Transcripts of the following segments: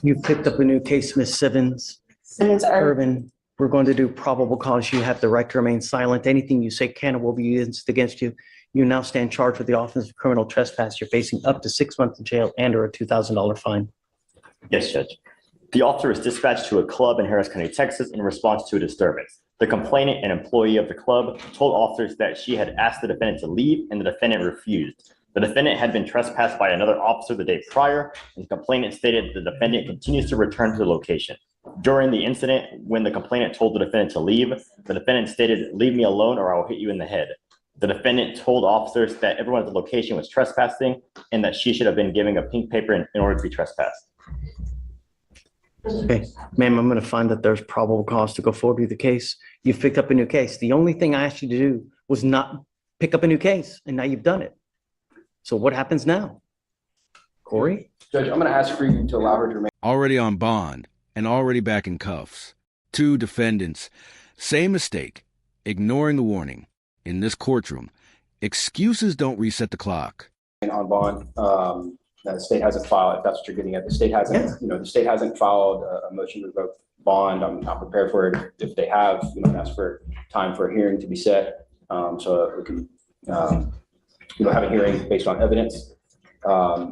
You picked up a new case, Miss Simmons Irvin. We're going to do probable cause. You have the right to remain silent. Anything you say can or will be used against you. You now stand charged with the offense of criminal trespass. You're facing up to 6 months in jail and or a $2,000 fine. Yes, Judge. The officer was dispatched to a club in Harris County, Texas in response to a disturbance. The complainant, an employee of the club, told officers that she had asked the defendant to leave and the defendant refused. The defendant had been trespassed by another officer the day prior, and the complainant stated the defendant continues to return to the location. During the incident, when the complainant told the defendant to leave, the defendant stated, "Leave me alone or I will hit you in the head." The defendant told officers that everyone at the location was trespassing and that she should have been given a pink paper in order to be trespassed. Okay, ma'am, I'm going to find that there's probable cause to go forward with the case. You've picked up a new case. The only thing I asked you to do was not pick up a new case, and now you've done it. So what happens now? Corey? Judge, I'm going to ask for you to allow her to remain. Already on bond and already back in cuffs. 2 defendants. Same mistake. Ignoring the warning. In this courtroom. Excuses don't reset the clock. On bond. The state hasn't filed, if that's what you're getting at. The state hasn't, the state hasn't filed a motion to revoke bond. I'm not prepared for it. If they have, ask for time for a hearing to be set. So we can, have a hearing based on evidence.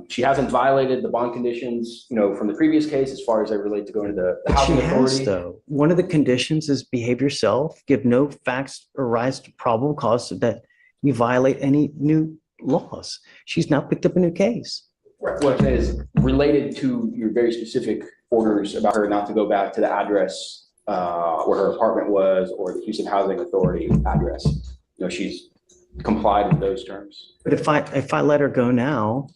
She hasn't violated the bond conditions, from the previous case as far as they relate to going to the housing authority. She has, though. One of the conditions is behave yourself, give no facts or rise to probable cause that you violate any new laws. She's now picked up a new case. What I'm saying is related to your very specific orders about her not to go back to the address where her apartment was or the Houston Housing Authority address. She's complied with those terms. But if I let her go now,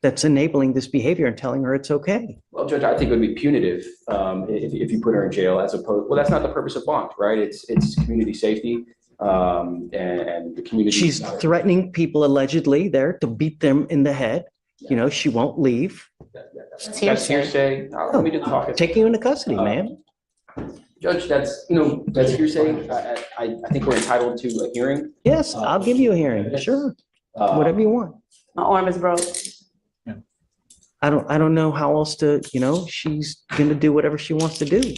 that's enabling this behavior and telling her it's okay. Well, Judge, I think it would be punitive if you put her in jail as opposed. Well, that's not the purpose of bond, right? It's community safety and the community. She's threatening people allegedly there to beat them in the head. She won't leave. That's hearsay. Let me do the talking. Take you into custody, man. Judge, that's hearsay. I think we're entitled to a hearing. Yes, I'll give you a hearing. Sure. Whatever you want. My arm is broke. I don't know how else to, she's going to do whatever she wants to do.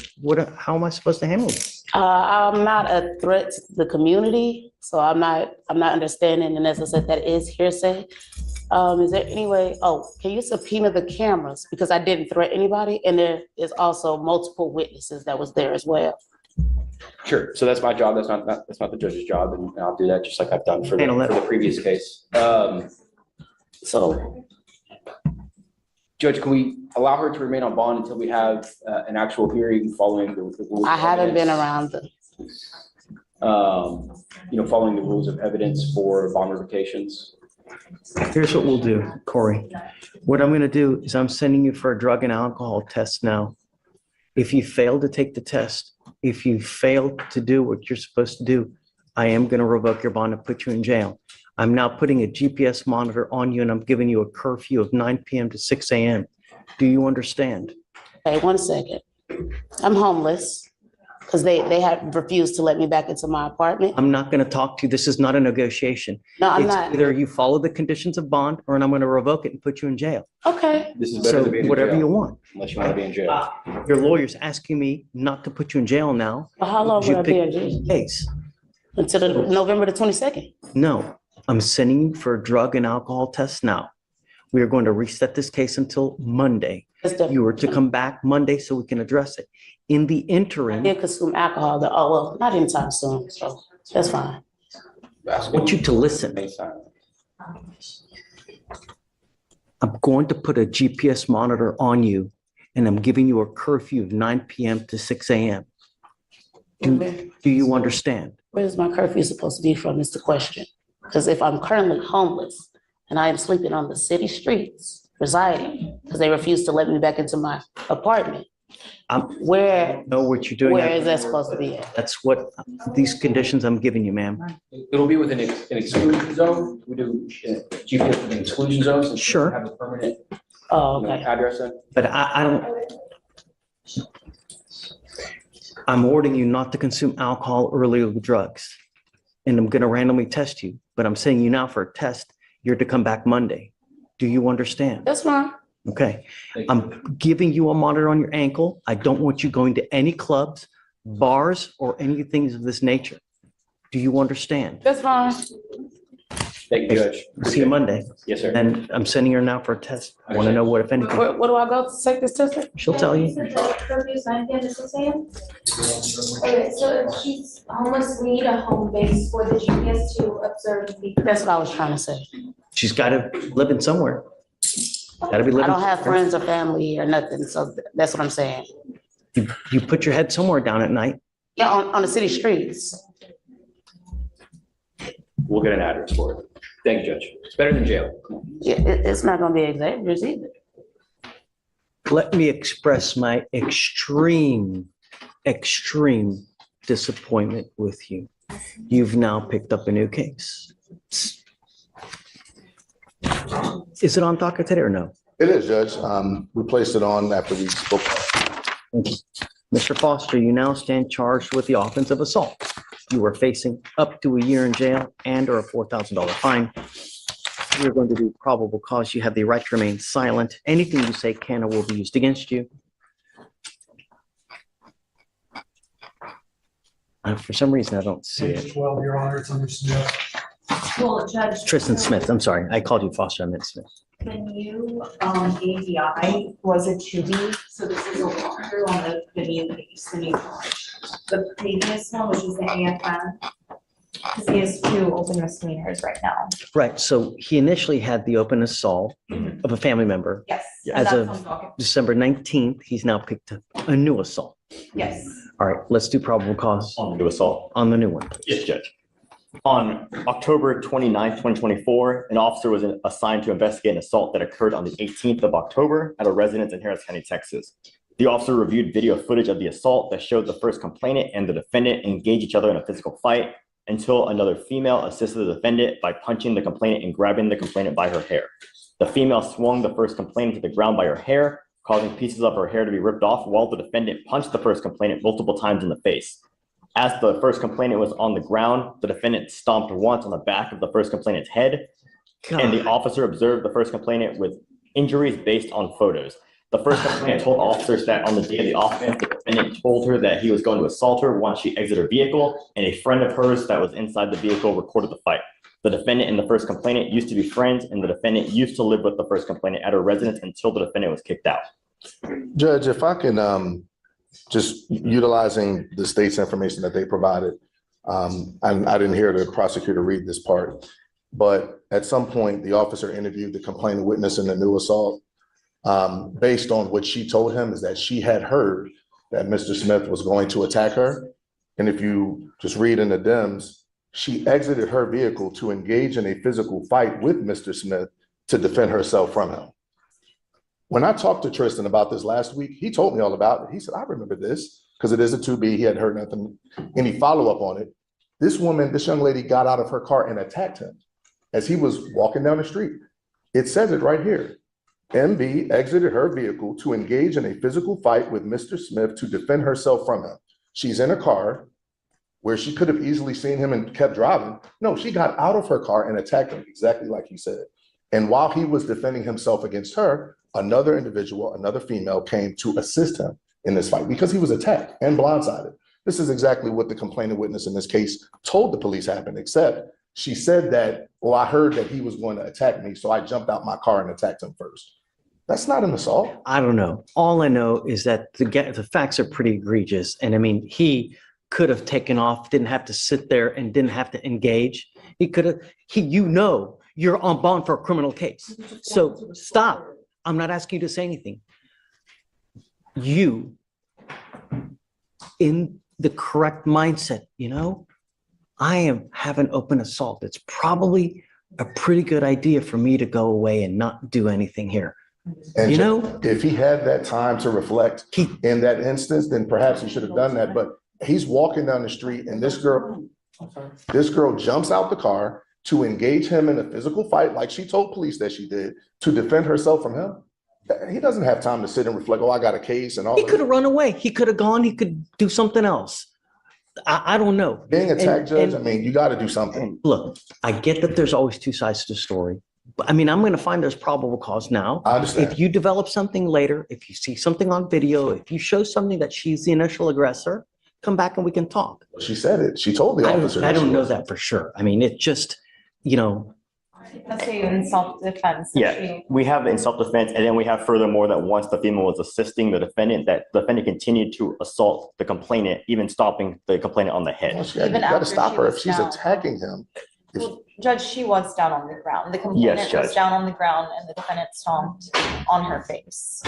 How am I supposed to handle it? I'm not a threat to the community, so I'm not understanding. And as I said, that is hearsay. Is there any way, can you subpoena the cameras? Because I didn't threaten anybody. And there is also multiple witnesses that was there as well. Sure. So that's my job. That's not the judge's job. And I'll do that just like I've done for the previous case. So, Judge, can we allow her to remain on bond until we have an actual hearing following the rules? I haven't been around following the rules of evidence for bond revocations. Here's what we'll do, Corey. What I'm going to do is I'm sending you for a drug and alcohol test now. If you fail to take the test, if you fail to do what you're supposed to do, I am going to revoke your bond and put you in jail. I'm now putting a GPS monitor on you and I'm giving you a curfew of 9 p.m. to 6 a.m. Do you understand? Okay, 1 second. I'm homeless because they had refused to let me back into my apartment. I'm not going to talk to you. This is not a negotiation. No, I'm not. Either you follow the conditions of bond or I'm going to revoke it and put you in jail. Okay. This is better than being in whatever jail, you want. unless you want to be in jail. Your lawyer's asking me not to put you in jail now. Well, how long will I be in jail? Case. Until November the 22nd? No, I'm sending you for a drug and alcohol test now. We are going to reset this case until Monday. You were to come back Monday so we can address it. In the interim, I did consume alcohol. Not anytime soon. So that's fine. I want you to listen. I'm going to put a GPS monitor on you and I'm giving you a curfew of 9 p.m. to 6 a.m. Do you understand? Where is my curfew supposed to be from is the question. Because if I'm currently homeless and I am sleeping on the city streets, residing, because they refuse to let me back into my apartment, where know what you're doing. Where is that supposed to be at? That's what these conditions I'm giving you, ma'am. It'll be within an exclusion zone. We do GPS within exclusion zones. Sure. Have a permanent address in. But I don't. I'm ordering you not to consume alcohol or illegal drugs. And I'm going to randomly test you. But I'm saying you now for a test, you're to come back Monday. Do you understand? That's fine. Okay. Thank you. I'm giving you a monitor on your ankle. I don't want you going to any clubs, bars, or anything of this nature. Do you understand? That's fine. Thank you, Judge. See you Monday. Yes, sir. And I'm sending her now for a test. I want to know what, if anything, Where do I go to take this test? she'll tell you. Curfew's 9 p.m. to 6 a.m. Okay, so if she's homeless, we need a home base for the GPS to observe people. That's what I was trying to say. She's got to live in somewhere. Got to be I living. don't have friends or family or nothing, so that's what I'm saying. You put your head somewhere down at night. Yeah, on the city streets. We'll get an address for it. Thank you, Judge. It's better than jail. Yeah, it's not gonna be exaggerated either. Let me express my extreme disappointment with you. You've now picked up a new case. Is it on docket today or no? It is, Judge. We placed it on after we spoke. Thank you. Mr. Foster, you now stand charged with the offense of assault. You are facing up to a year in jail and or a $4,000 fine. You're going to do probable cause. You have the right to remain silent. Anything you say can or will be used against you. For some reason, I don't see it. 12, Your Honor, it's under Smith. Well, Judge. Tristan Smith, I'm sorry. I called you Foster, I meant Smith. The new API was a 2B, so this is a walkthrough on the new case, the new charge. The previous one, which is the AFM, because he has 2 open misdemeanors right now. Right, so he initially had the open assault of a family member. Yes. Yeah. and As that's of on docket. December 19th, he's now picked up a new assault. Yes. All right, let's do probable cause On the assault. on the new one. Yes, Judge. On October 29th, 2024, an officer was assigned to investigate an assault that occurred on the 18th of October at a residence in Harris County, Texas. The officer reviewed video footage of the assault that showed the first complainant and the defendant engage each other in a physical fight until another female assisted the defendant by punching the complainant and grabbing the complainant by her hair. The female swung the first complainant to the ground by her hair, causing pieces of her hair to be ripped off while the defendant punched the first complainant multiple times in the face. As the first complainant was on the ground, the defendant stomped once on the back of the first complainant's head, and the officer observed the first complainant with injuries based on photos. The first complainant told officers that on the day of the offense, the defendant told her that he was going to assault her once she exited her vehicle, and a friend of hers that was inside the vehicle recorded the fight. The defendant and the first complainant used to be friends, and the defendant used to live with the first complainant at her residence until the defendant was kicked out. Judge, if I can, just utilizing the state's information that they provided, and I didn't hear the prosecutor read this part, but at some point, the officer interviewed the complaining witness in the new assault. Based on what she told him is that she had heard that Mr. Smith was going to attack her. And if you just read in the DIMS, she exited her vehicle to engage in a physical fight with Mr. Smith to defend herself from him. When I talked to Tristan about this last week, he told me all about it. He said, I remember this because it is a 2B. He hadn't heard nothing, any follow-up on it. This woman, this young lady got out of her car and attacked him as he was walking down the street. It says it right here. MB exited her vehicle to engage in a physical fight with Mr. Smith to defend herself from him. She's in a car where she could have easily seen him and kept driving. No, she got out of her car and attacked him, exactly like he said. And while he was defending himself against her, another individual, another female came to assist him in this fight because he was attacked and blindsided. This is exactly what the complaining witness in this case told the police happened, except she said that, well, I heard that he was going to attack me, so I jumped out my car and attacked him first. That's not an assault. I don't know. All I know is that the facts are pretty egregious. And I mean, he could have taken off, didn't have to sit there and didn't have to engage. He could have, you're on bond for a criminal case. So stop. I'm not asking you to say anything. You, in the correct mindset, I have an open assault. It's probably a pretty good idea for me to go away and not do anything here. And if he had that time to reflect in that instance, then perhaps he should have done that. But he's walking down the street and this girl jumps out the car to engage him in a physical fight, like she told police that she did, to defend herself from him. He doesn't have time to sit and reflect, oh, I got a case and all. He could have run away. He could have gone. He could do something else. I don't know. Being attacked, Judge, I mean, you got to do something. Look, I get that there's always two sides to the story, But I mean, I'm going to find there's probable cause now. I understand. If you develop something later, if you see something on video, if you show something that she's the initial aggressor, come back and we can talk. She said it. She told the officer. I she don't know was. that for sure. I mean, it just, you know, Let's say in self-defense. Yeah, we have in self-defense, and then we have furthermore that once the female was assisting the defendant, that the defendant continued to assault the complainant, even stopping the complainant on the head. You Even gotta after stop she her was if she's down. attacking him. Well, Judge, she was down on the ground. The Yes, complainant was Judge. down on the ground and the defendant stomped on her face.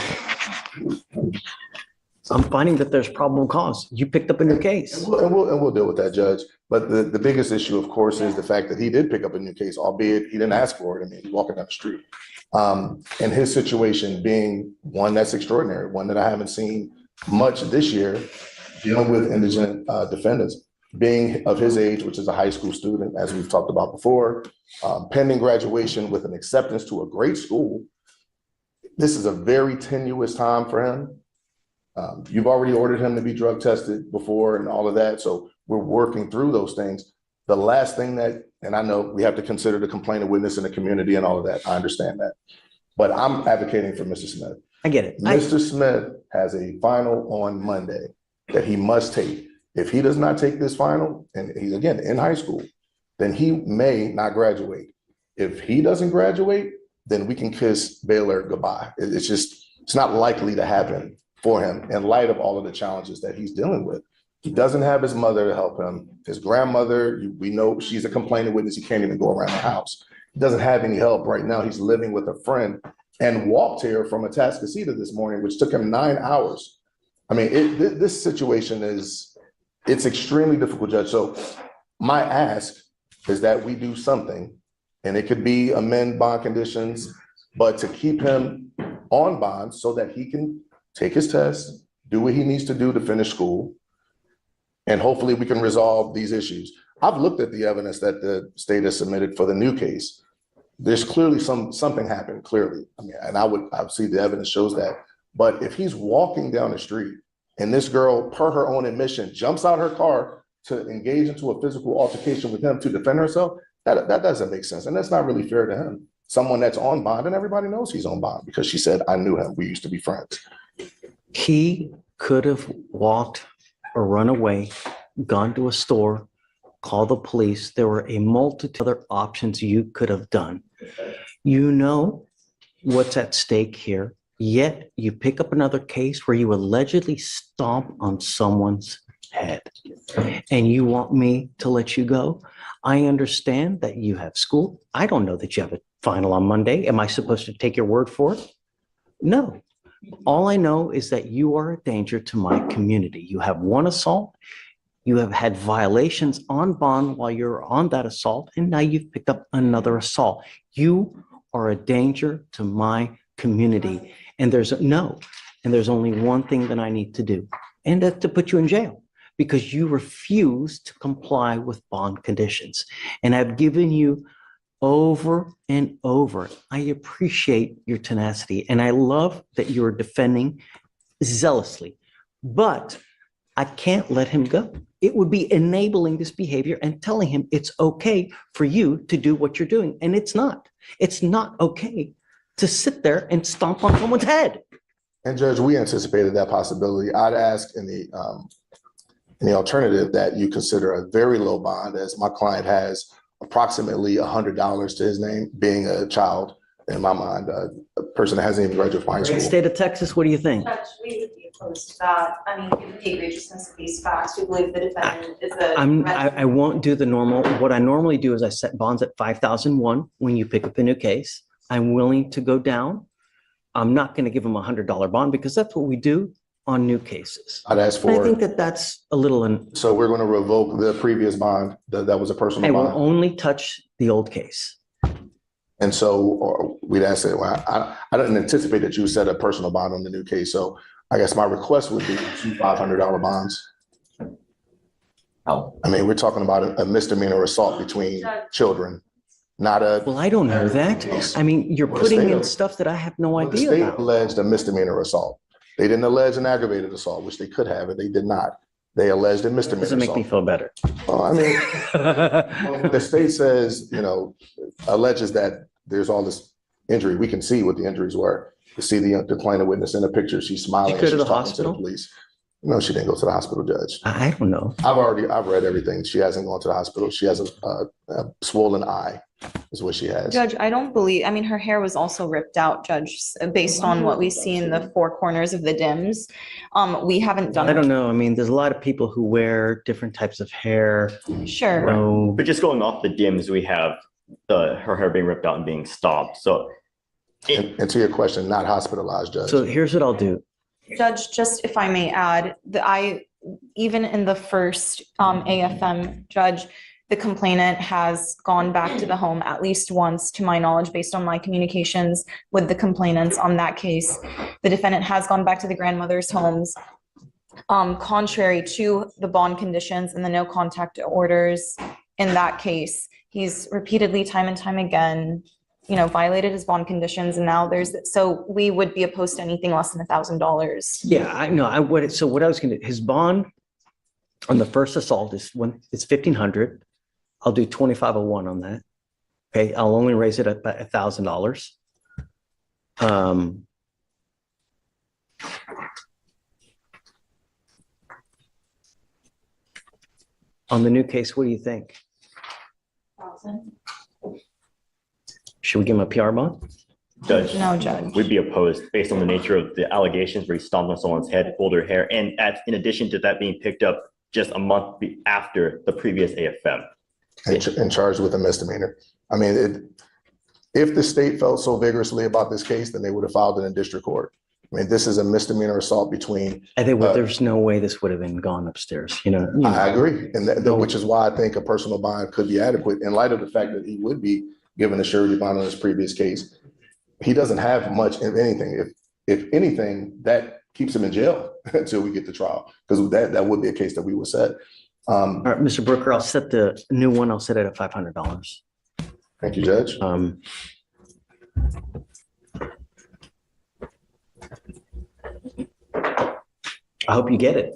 I'm finding that there's probable cause. You picked up a new case. And we'll deal with that, Judge. But the biggest issue, of course, is the fact that he did pick up a new case, albeit he didn't ask for it. I mean, he's walking down the street. And his situation being one that's extraordinary, one that I haven't seen much this year, dealing with indigent defendants, being of his age, which is a high school student, as we've talked about before, pending graduation with an acceptance to a great school. This is a very tenuous time for him. You've already ordered him to be drug tested before and all of that. So we're working through those things. The last thing that, and I know we have to consider the complainant witness in the community and all of that. I understand that. But I'm advocating for Mr. Smith. I get it. Mr. Smith has a final on Monday that he must take. If he does not take this final, and he's again in high school, then he may not graduate. If he doesn't graduate, then we can kiss Baylor goodbye. It's not likely to happen for him in light of all of the challenges that he's dealing with. He doesn't have his mother to help him. His grandmother, we know she's a complaining witness. He can't even go around the house. He doesn't have any help right now. He's living with a friend and walked here from Atascocita this morning, which took him 9 hours. I mean, this situation it's extremely difficult, Judge. So my ask is that we do something, and it could be amend bond conditions, but to keep him on bond so that he can take his test, do what he needs to do to finish school, and hopefully we can resolve these issues. I've looked at the evidence that the state has submitted for the new case. There's clearly something happened, clearly. I mean, and I would see the evidence shows that. But if he's walking down the street and this girl, per her own admission, jumps out her car to engage into a physical altercation with him to defend herself, that doesn't make sense. And that's not really fair to him. Someone that's on bond, and everybody knows he's on bond because she said, I knew him. We used to be friends. He could have walked or run away, gone to a store, called the police. There were a multitude of other options you could have done. You know what's at stake here, yet you pick up another case where you allegedly stomp on someone's head. And you want me to let you go? I understand that you have school. I don't know that you have a final on Monday. Am I supposed to take your word for it? No. All I know is that you are a danger to my community. You have one assault. You have had violations on bond while you're on that assault, and now you've picked up another assault. You are a danger to my community. And there's only one thing that I need to do, and that's to put you in jail because you refuse to comply with bond conditions. And I've given you over and over. I appreciate your tenacity, and I love that you're defending zealously, but I can't let him go. It would be enabling this behavior and telling him it's okay for you to do what you're doing. And it's not. It's not okay to sit there and stomp on someone's head. And Judge, we anticipated that possibility. I'd ask in the alternative that you consider a very low bond, as my client has approximately $100 to his name, being a child, in my mind, a person that hasn't even graduated from high school. State of Texas, what do you think? Judge, we would be opposed to that. I mean, given the egregiousness of these facts, we believe the defendant is a. I won't do the normal. What I normally do is I set bonds at 5,001 when you pick up a new case. I'm willing to go down. I'm not going to give them $100 bond because that's what we do on new cases. I'd ask And I for, think that that's a little. so we're going to revoke the previous bond, that was a personal I will bond. only touch the old case. And so we'd ask that, well, I didn't anticipate that you set a personal bond on the new case. So I guess my request would be 2 $500 bonds. Oh. I mean, we're talking about a misdemeanor assault between children, not a. Well, I don't know that. I mean, you're Well, the putting state in of- stuff that I have no The idea state about. alleged a misdemeanor assault. They didn't allege an aggravated assault, which they could have, and they did not. They alleged a misdemeanor Doesn't make me assault. feel better. Well, I mean, the state says, alleges that there's all this injury. We can see what the injuries were. To see the complainant witness in the picture, she's smiling. Did you go to she's the talking hospital? the police. No, she didn't go to the hospital, Judge. I don't know. I've read everything. She hasn't gone to the hospital. She has a swollen eye is what she has. Judge, I don't believe, I mean, her hair was also ripped out, Judge, based on what we see in the four corners of the dims. We haven't done. I don't know. I mean, there's a lot of people who wear different types of hair. Sure. No, But just going off the dims, we have her hair being ripped out and being stopped. So, And to your question, not hospitalized, Judge. so here's what I'll do. Judge, just if I may add, even in the first AFM, Judge, the complainant has gone back to the home at least once, to my knowledge, based on my communications with the complainants on that case. The defendant has gone back to the grandmother's homes. Contrary to the bond conditions and the no contact orders in that case, he's repeatedly, time and time again, violated his bond conditions, and now so we would be opposed to anything less than $1,000. Yeah, I know. So what I was going to, his bond on the first assault it's $1,500. I'll do 2501 on that. Okay, I'll only raise it at $1,000. On the new case, what do you think? 1,000. Should we give him a PR bond? Judge, No, Judge. we'd be opposed based on the nature of the allegations where he stomped on someone's head, pulled her hair, and in addition to that being picked up just a month after the previous AFM. And charged with a misdemeanor. I mean, if the state felt so vigorously about this case, then they would have filed it in district court. I mean, this is a misdemeanor assault between. I think there's no way this would have been gone upstairs, I agree. And which is why I think a personal bond could be adequate in light of the fact that he would be given a surety bond on his previous case. He doesn't have much of anything. If anything, that keeps him in jail until we get to trial, because that would be a case that we would set. All right, Mr. Brooker, I'll set the new one. I'll set it at $500. Thank you, Judge. I hope you get it.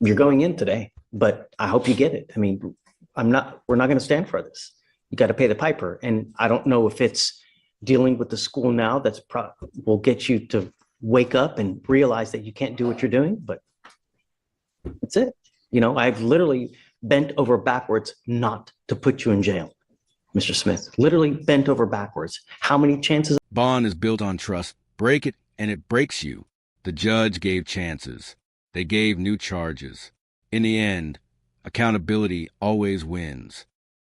You're going in today, but I hope you get it. I mean, we're not going to stand for this. You got to pay the piper. And I don't know if it's dealing with the school now will get you to wake up and realize that you can't do what you're doing, but that's it. I've literally bent over backwards not to put you in jail, Mr. Smith. Literally bent over backwards. How many chances? Bond is built on trust. Break it and it breaks you. The judge gave chances. They gave new charges. In the end, accountability always wins.